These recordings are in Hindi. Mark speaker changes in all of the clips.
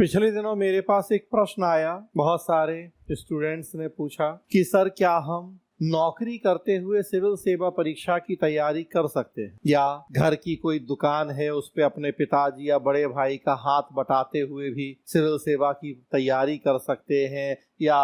Speaker 1: पिछले दिनों मेरे पास एक प्रश्न आया, बहुत सारे स्टूडेंट्स ने पूछा कि सर क्या हम नौकरी करते हुए सिविल सेवा परीक्षा की तैयारी कर सकते हैं, या घर की कोई दुकान है उस पे अपने पिताजी या बड़े भाई का हाथ बटाते हुए भी सिविल सेवा की तैयारी कर सकते हैं, या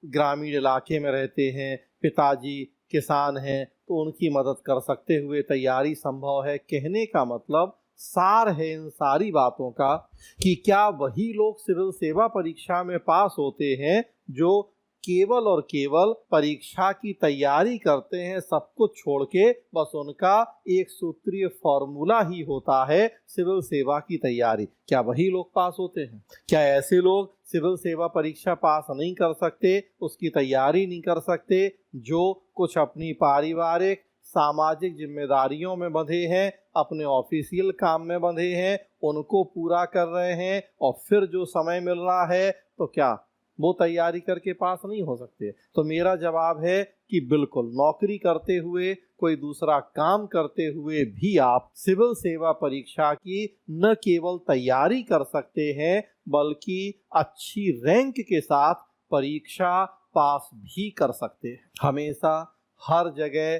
Speaker 1: ग्रामीण इलाके में रहते हैं, पिताजी किसान हैं तो उनकी मदद कर सकते हुए तैयारी संभव है। कहने का मतलब सार है इन सारी बातों का कि क्या वही लोग सिविल सेवा परीक्षा में पास होते हैं जो केवल और केवल परीक्षा की तैयारी करते हैं, सब कुछ छोड़ के बस उनका एक सूत्रीय फॉर्मूला ही होता है सिविल सेवा की तैयारी। क्या वही लोग पास होते हैं? क्या ऐसे लोग सिविल सेवा परीक्षा पास नहीं कर सकते, उसकी तैयारी नहीं कर सकते, जो कुछ अपनी पारिवारिक सामाजिक जिम्मेदारियों में बंधे हैं, अपने ऑफिशियल काम में बंधे हैं, उनको पूरा कर रहे हैं, और फिर जो समय मिल रहा है तो क्या वो तैयारी करके पास नहीं हो सकते? तो मेरा जवाब है कि बिल्कुल, नौकरी करते हुए, कोई दूसरा काम करते हुए भी आप सिविल सेवा परीक्षा की न केवल तैयारी कर सकते हैं बल्कि अच्छी रैंक के साथ परीक्षा पास भी कर सकते हैं। हमेशा हर जगह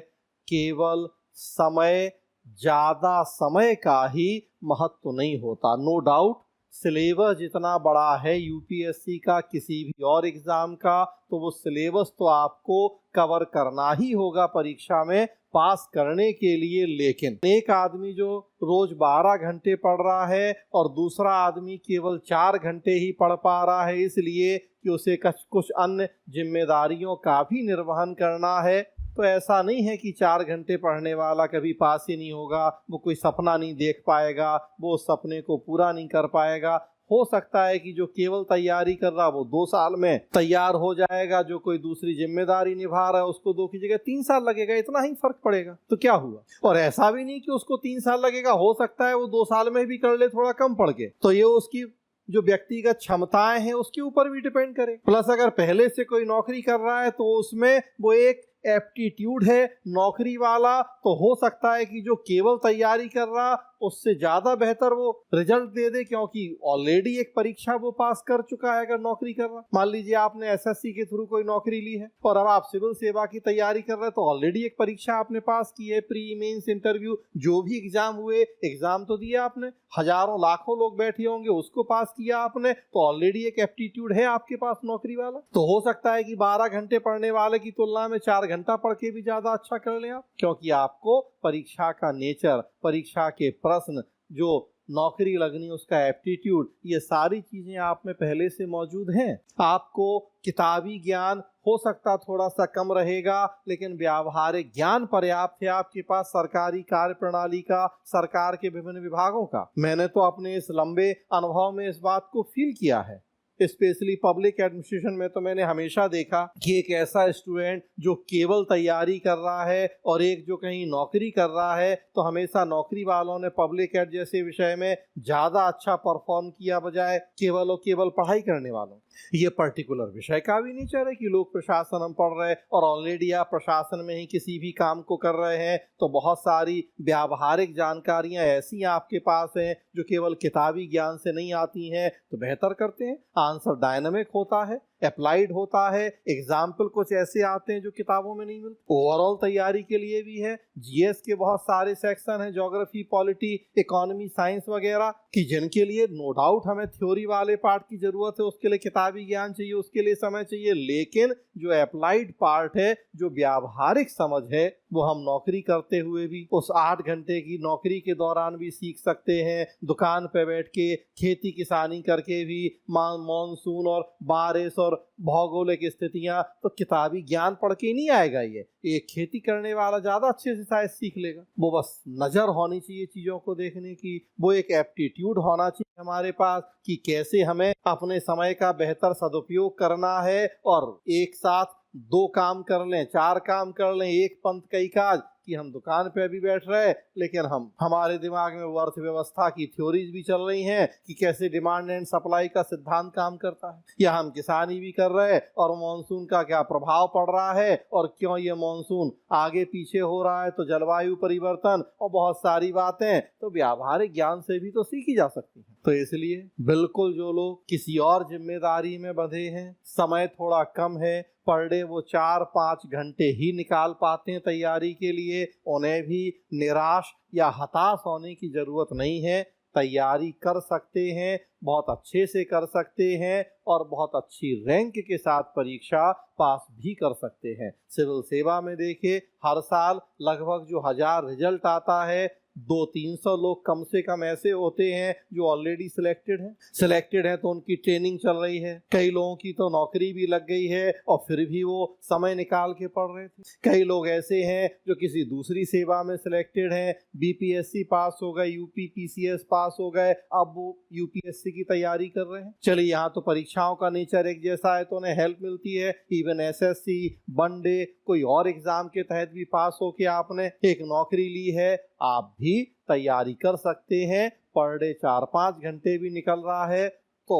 Speaker 1: केवल समय, ज्यादा समय का ही महत्व नहीं होता। नो डाउट सिलेबस जितना बड़ा है यूपीएससी का, किसी भी और एग्जाम का, तो वो सिलेबस तो आपको कवर करना ही होगा परीक्षा में पास करने के लिए। लेकिन एक आदमी जो रोज 12 घंटे पढ़ रहा है और दूसरा आदमी केवल 4 घंटे ही पढ़ पा रहा है, इसलिए कि उसे कुछ अन्य जिम्मेदारियों का भी निर्वहन करना है, तो ऐसा नहीं है कि 4 घंटे पढ़ने वाला कभी पास ही नहीं होगा, वो कोई सपना नहीं देख पाएगा, वो उस सपने को पूरा नहीं कर पाएगा। हो सकता है कि जो केवल तैयारी कर रहा वो 2 साल में तैयार हो जाएगा, जो कोई दूसरी जिम्मेदारी निभा रहा है उसको 2 की जगह 3 साल लगेगा, इतना ही फर्क पड़ेगा। तो क्या हुआ? और ऐसा भी नहीं कि उसको 3 साल लगेगा, हो सकता है वो 2 साल में भी कर ले थोड़ा कम पढ़ के। तो ये उसकी जो व्यक्तिगत क्षमताएं हैं उसके ऊपर भी डिपेंड करे। प्लस अगर पहले से कोई नौकरी कर रहा है तो उसमें वो एक एप्टीट्यूड है नौकरी वाला, तो हो सकता है कि जो केवल तैयारी कर रहा उससे ज्यादा बेहतर वो रिजल्ट दे दे, क्योंकि ऑलरेडी एक परीक्षा वो पास कर चुका है। अगर नौकरी कर रहा, मान लीजिए आपने एसएससी के थ्रू कोई नौकरी ली है और अब आप सिविल सेवा की तैयारी कर रहे हैं, तो ऑलरेडी एक परीक्षा आपने पास की है, प्री मेंस इंटरव्यू जो भी एग्जाम हुए, एग्जाम तो दिया आपने, हजारों लाखों लोग बैठे होंगे, उसको पास किया आपने, तो ऑलरेडी एक एप्टीट्यूड है आपके पास नौकरी वाला। तो हो सकता है कि 12 घंटे पढ़ने वाले की तुलना में 4 घंटा पढ़ के भी ज्यादा अच्छा कर लें आप, क्योंकि आपको परीक्षा का नेचर, परीक्षा के प्रश्न, जो नौकरी लगनी उसका एप्टीट्यूड, ये सारी चीजें आप में पहले से मौजूद हैं। आपको किताबी ज्ञान हो सकता थोड़ा सा कम रहेगा, लेकिन व्यावहारिक ज्ञान पर्याप्त है आपके पास सरकारी कार्य प्रणाली का, सरकार के विभिन्न विभागों का। मैंने तो अपने इस लंबे अनुभव में इस बात को फील किया है। स्पेशली पब्लिक एडमिनिस्ट्रेशन में तो मैंने हमेशा देखा कि एक ऐसा स्टूडेंट जो केवल तैयारी कर रहा है और एक जो कहीं नौकरी कर रहा है, तो हमेशा नौकरी वालों ने पब्लिक एड जैसे विषय में ज्यादा अच्छा परफॉर्म किया बजाय केवल और केवल पढ़ाई करने वालों। ये पर्टिकुलर विषय का भी नेचर है कि लोग प्रशासन हम पढ़ रहे हैं और ऑलरेडी आप प्रशासन में ही किसी भी काम को कर रहे हैं, तो बहुत सारी व्यावहारिक जानकारियां ऐसी आपके पास हैं जो केवल किताबी ज्ञान से नहीं आती हैं, तो बेहतर करते हैं। आंसर डायनामिक होता है, अप्लाइड होता है, एग्जाम्पल कुछ ऐसे आते हैं जो किताबों में नहीं मिलते। ओवरऑल तैयारी के लिए भी है, जीएस के बहुत सारे सेक्शन हैं, ज्योग्राफी, पॉलिटी, इकोनॉमी, साइंस वगैरह, कि जिनके लिए नो डाउट हमें थ्योरी वाले पार्ट की जरूरत है, उसके लिए किताबी ज्ञान चाहिए, उसके लिए समय चाहिए, लेकिन जो अप्लाइड पार्ट है, जो व्यावहारिक समझ है, वो हम नौकरी करते हुए भी उस 8 घंटे की नौकरी के दौरान भी सीख सकते हैं। दुकान पे बैठ के खेती किसानी करके भी मानसून और बारिश और भौगोलिक स्थितियां, तो किताबी ज्ञान पढ़ के नहीं आएगा। ये खेती करने वाला ज्यादा अच्छे से शायद सीख लेगा। वो बस नजर होनी चाहिए चीजों को देखने की, वो एक एप्टीट्यूड होना चाहिए हमारे पास कि कैसे हमें अपने समय का बेहतर सदुपयोग करना है, और एक साथ 2 काम कर लें, 4 काम कर लें, एक पंथ कई काज, कि हम दुकान पे अभी बैठ रहे हैं लेकिन हमारे दिमाग में वो अर्थव्यवस्था की थ्योरीज भी चल रही हैं कि कैसे डिमांड एंड सप्लाई का सिद्धांत काम करता है, या हम किसानी भी कर रहे हैं और मानसून का क्या प्रभाव पड़ रहा है और क्यों ये मानसून आगे पीछे हो रहा है, तो जलवायु परिवर्तन और बहुत सारी बातें तो व्यावहारिक ज्ञान से भी तो सीखी जा सकती है। तो इसलिए बिल्कुल जो लोग किसी और जिम्मेदारी में बंधे हैं, समय थोड़ा कम है, पर डे वो 4-5 घंटे ही निकाल पाते हैं तैयारी के लिए, उन्हें भी निराश या हताश होने की जरूरत नहीं है। तैयारी कर सकते हैं, बहुत अच्छे से कर सकते हैं और बहुत अच्छी रैंक के साथ परीक्षा पास भी कर सकते हैं। सिविल सेवा में देखिए, हर साल लगभग जो 1000 रिजल्ट आता है, 200-300 लोग कम से कम ऐसे होते हैं जो ऑलरेडी सिलेक्टेड हैं तो उनकी ट्रेनिंग चल रही है। कई लोगों की तो नौकरी भी लग गई है और फिर भी वो समय निकाल के पढ़ रहे थे। कई लोग ऐसे हैं जो किसी दूसरी सेवा में सिलेक्टेड हैं, बीपीएससी पास हो गए, यूपी पीसीएस पास हो गए, अब वो यूपीएससी की तैयारी कर रहे हैं। चलिए, यहाँ तो परीक्षाओं का नेचर एक जैसा है तो उन्हें हेल्प मिलती है। इवन एसएससी, वनडे, कोई और एग्जाम के तहत भी पास होके आपने एक नौकरी ली है, आप भी तैयारी कर सकते हैं। पर डे 4-5 घंटे भी निकल रहा है तो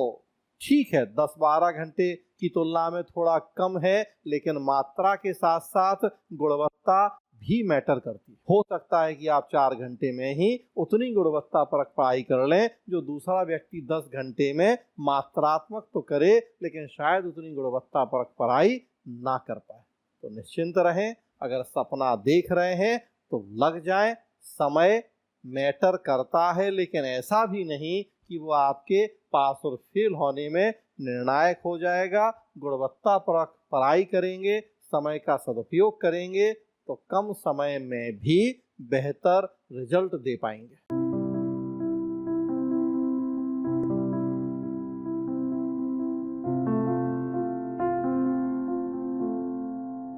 Speaker 1: ठीक है, 10-12 घंटे की तुलना में थोड़ा कम है, लेकिन मात्रा के साथ साथ गुणवत्ता भी मैटर करती है। हो सकता है कि आप 4 घंटे में ही उतनी गुणवत्ता परक पढ़ाई कर लें जो दूसरा व्यक्ति 10 घंटे में मात्रात्मक तो करे लेकिन शायद उतनी गुणवत्ता परक पढ़ाई ना कर पाए। तो निश्चिंत रहें, अगर सपना देख रहे हैं तो लग जाएं। समय मैटर करता है, लेकिन ऐसा भी नहीं कि वो आपके पास और फेल होने में निर्णायक हो जाएगा। गुणवत्ता परक पढ़ाई करेंगे, समय का सदुपयोग करेंगे तो कम समय में भी बेहतर रिजल्ट दे पाएंगे।